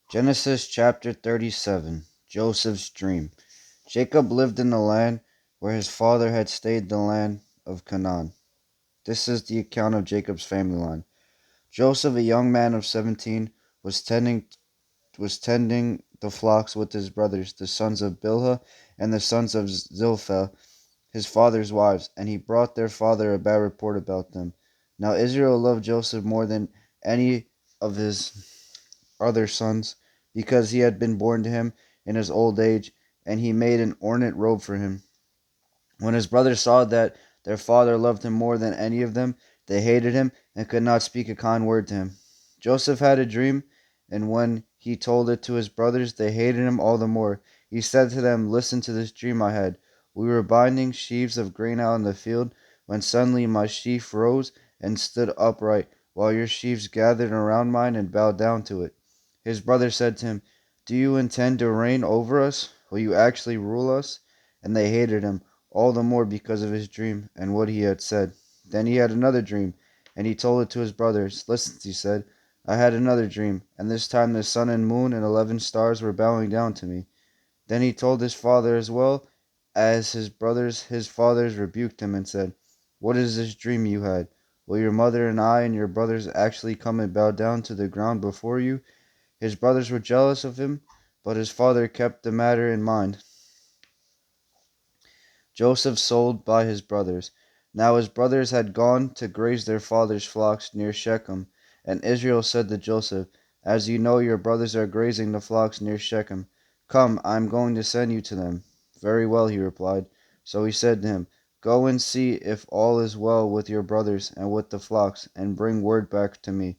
Genesis chapter 37. Joseph's dream. Jacob lived in the land where his father had stayed, the land of Canaan. This is the account of Jacob's family line. Joseph, a young man of 17, was tending the flocks with his brothers, the sons of Bilhah and the sons of Zilpah, his father's wives, and he brought their father a bad report about them. Now Israel loved Joseph more than any of his other sons, because he had been born to him in his old age, and he made an ornate robe for him. When his brothers saw that their father loved him more than any of them, they hated him and could not speak a kind word to him. Joseph had a dream, and when he told it to his brothers, they hated him all the more. He said to them, "Listen to this dream I had. We were binding sheaves of grain out in the field, when suddenly my sheaf rose and stood upright, while your sheaves gathered around mine and bowed down to it." His brothers said to him, "Do you intend to reign over us? Will you actually rule us?" And they hated him all the more because of his dream and what he had said. Then he had another dream, and he told it to his brothers. "Listen," he said, "I had another dream, and this time the sun and moon and 11 stars were bowing down to me." Then he told his father as well as his brothers. His fathers rebuked him and said, "What is this dream you had? Will your mother and I and your brothers actually come and bow down to the ground before you?" His brothers were jealous of him, but his father kept the matter in mind. Joseph sold by his brothers. Now his brothers had gone to graze their father's flocks near Shechem, and Israel said to Joseph, "As you know, your brothers are grazing the flocks near Shechem. Come, I am going to send you to them." "Very well," he replied. So he said to him, "Go and see if all is well with your brothers and with the flocks, and bring word back to me."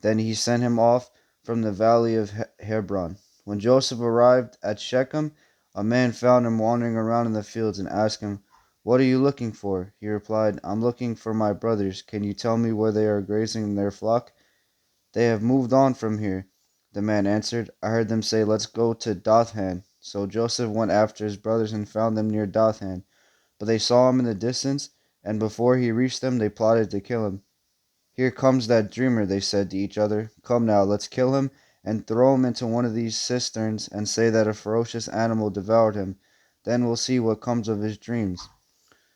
Then he sent him off from the valley of Hebron. When Joseph arrived at Shechem, a man found him wandering around in the fields and asked him, "What are you looking for?" He replied, "I'm looking for my brothers. Can you tell me where they are grazing their flock?" "They have moved on from here," the man answered. "I heard them say, 'Let's go to Dothan.'" So Joseph went after his brothers and found them near Dothan. But they saw him in the distance, and before he reached them, they plotted to kill him. "Here comes that dreamer," they said to each other. "Come now, let's kill him and throw him into one of these cisterns and say that a ferocious animal devoured him. Then we'll see what comes of his dreams."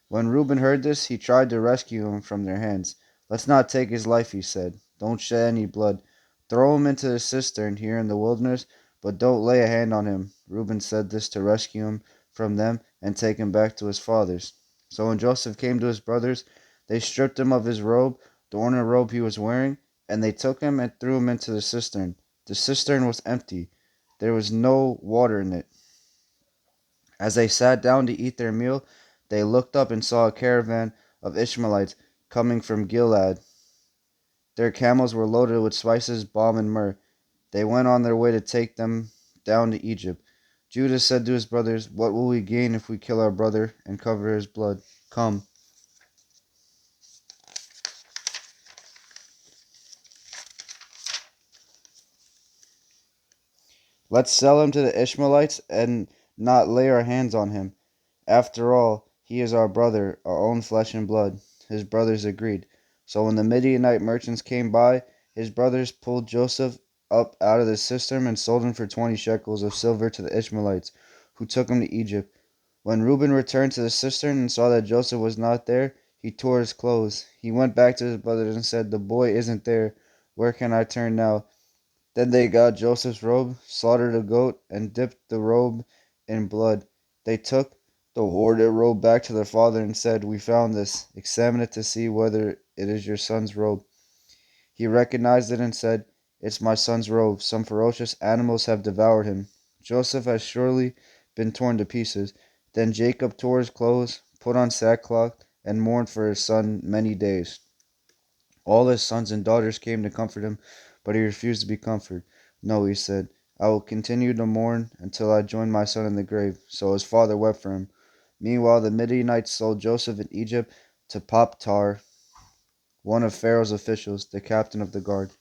When Reuben heard this, he tried to rescue him from their hands. "Let's not take his life," he said. "Don't shed any blood. Throw him into the cistern here in the wilderness, but don't lay a hand on him." Reuben said this to rescue him from them and take him back to his fathers. So when Joseph came to his brothers, they stripped him of his robe, the ornate robe he was wearing, and they took him and threw him into the cistern. The cistern was empty. There was no water in it. As they sat down to eat their meal, they looked up and saw a caravan of Ishmaelites coming from Gilead. Their camels were loaded with spices, balm, and myrrh. They went on their way to take them down to Egypt. Judah said to his brothers, "What will we gain if we kill our brother and cover his blood? Come, let's sell him to the Ishmaelites and not lay our hands on him. After all, he is our brother, our own flesh and blood." His brothers agreed. So when the Midianite merchants came by, his brothers pulled Joseph up out of the cistern and sold him for 20 shekels of silver to the Ishmaelites, who took him to Egypt. When Reuben returned to the cistern and saw that Joseph was not there, he tore his clothes. He went back to his brothers and said, "The boy isn't there. Where can I turn now?" Then they got Joseph's robe, slaughtered a goat, and dipped the robe in blood. They took the hoarded robe back to their father and said, "We found this. Examine it to see whether it is your son's robe." He recognized it and said, "It's my son's robe. Some ferocious animals have devoured him. Joseph has surely been torn to pieces." Then Jacob tore his clothes, put on sackcloth, and mourned for his son many days. All his sons and daughters came to comfort him, but he refused to be comforted. "No," he said, "I will continue to mourn until I join my son in the grave." So his father wept for him. Meanwhile, the Midianites sold Joseph in Egypt to Poptar, one of Pharaoh's officials, the captain of the guard.